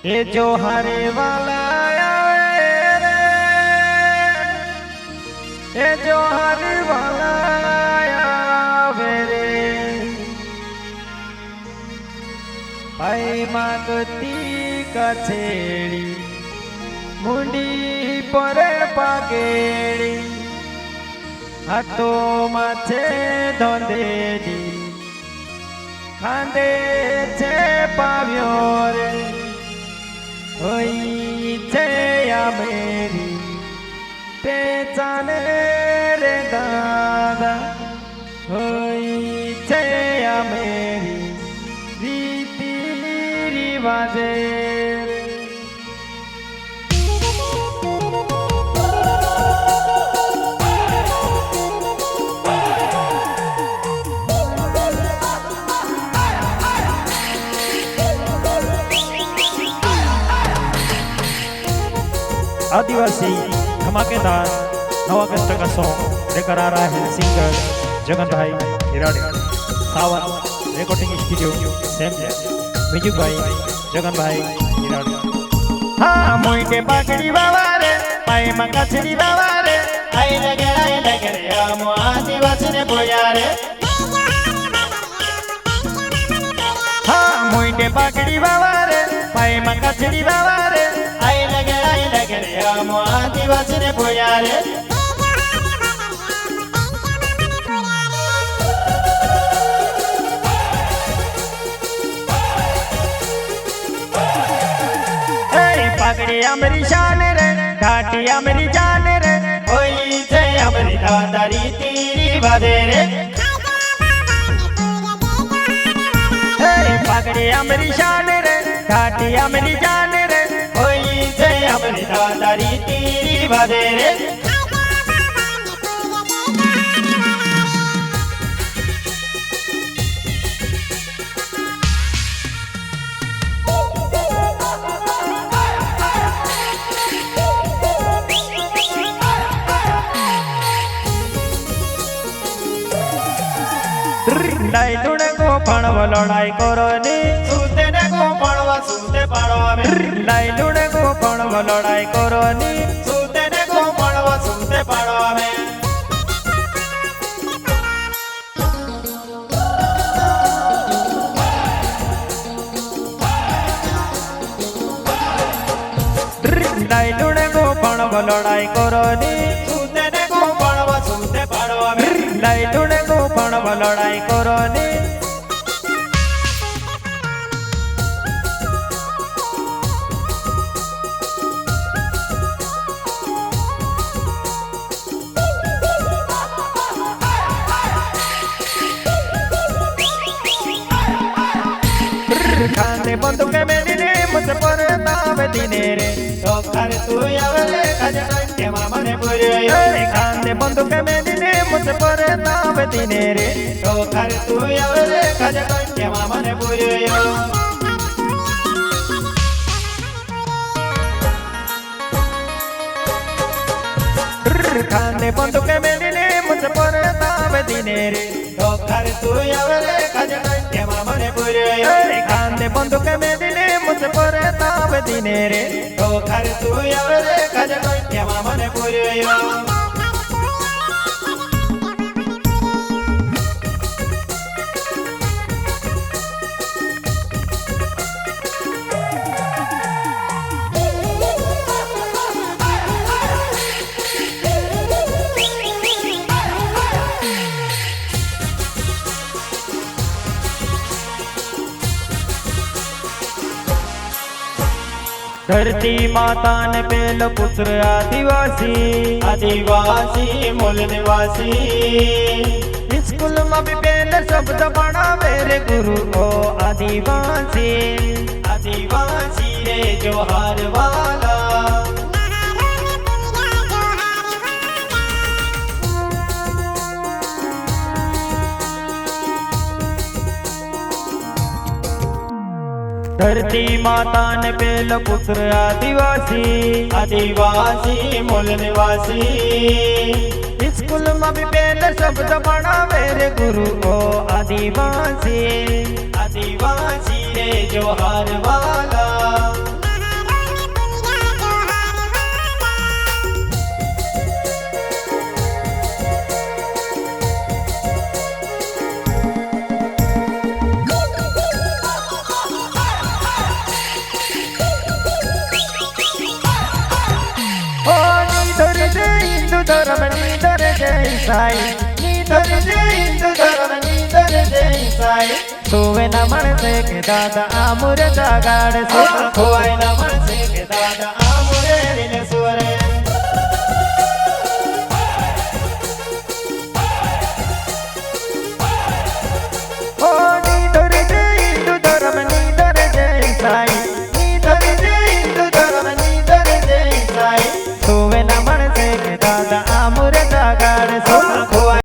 ये जो हरे वाला आवे रे, ये जो हरे वाला आवे रे, आई मागती कछेड़ी मुंडी पर पागेड़ी, हाथो माथे धोंधेड़ी खांदे छे पाव्यो रे, होई छे या मेरी पहचान रे दादा, होई छे या मेरी रीति रिवाजे। आदिवासी धमाकेदार 9 अगस्त का सॉन्ग लेकर आ रहा है सिंगर जगन भाई हिराड़ी, सावन रिकॉर्डिंग स्टूडियो सेमजे, म्यूजिक भाई जगन भाई हिराड़ी। हाँ मोइके पाकड़ी बाबा रे, पाई मकाछड़ी बाबा रे, आई लगे रे हम आदिवासी ने बोया रे। हाँ मोइके पाकड़ी बाबा रे, पाई मकाछड़ी बाबा रे, आई लगे रे हम आदिवासी ने बोया रे। पगड़ी अमरी शान रे, घाटी अमरी जान रे, होई छे अमरी दादारी तीरी बाजे रे। पगड़ी अमरी शान रे, घाटी अमरी जान रे, होई छे अमरी दादारी तीरी बाजे रे। लाई लुणे को पणव लड़ाई करो नी, सूते ने को पणव सूते पड़ो में। लाई लुणे को पणव लड़ाई करो नी, सूते ने को पणव सूते पड़ो में। लाई लुणे को पणव लड़ाई करो नी, सूते ने को पणव सूते पड़ो में। लाई लुणे को पणव लड़ाई करो नी। खाने बंदूक में दिने मुझे पर तावे दिने रे, तो कर तू यावले खजन के मामा ने पुरे। खाने बंदूक में दिने मुझे पर तावे दिने रे, तो कर तू यावले खजन के मामा ने पुरे। खाने बंदूक में दिने मुझे पर तावे दिने रे, तो कर तू यावले खजन के मामा ने पुरे। खाने बंदूक में दिने मुझे पर तावे दिने रे, तो कर तू यावले खजन के मामा ने पुरे। धरती माता ने पेल पुत्र आदिवासी, आदिवासी मूल निवासी। स्कूल में भी पेल शब्द पढ़ा मेरे गुरु ओ आदिवासी, आदिवासी रे जोहार वाला। धरती माता ने पेल पुत्र आदिवासी, आदिवासी मूल निवासी। स्कूल में भी पेल शब्द पढ़ा मेरे गुरु ओ आदिवासी, आदिवासी रे जोहार वाला। साई नींदर जे इंतजार नींदर जे साई सोवे न मनसे के दादा आमुर जागाड़ से खोए न मनसे के दादा आमुर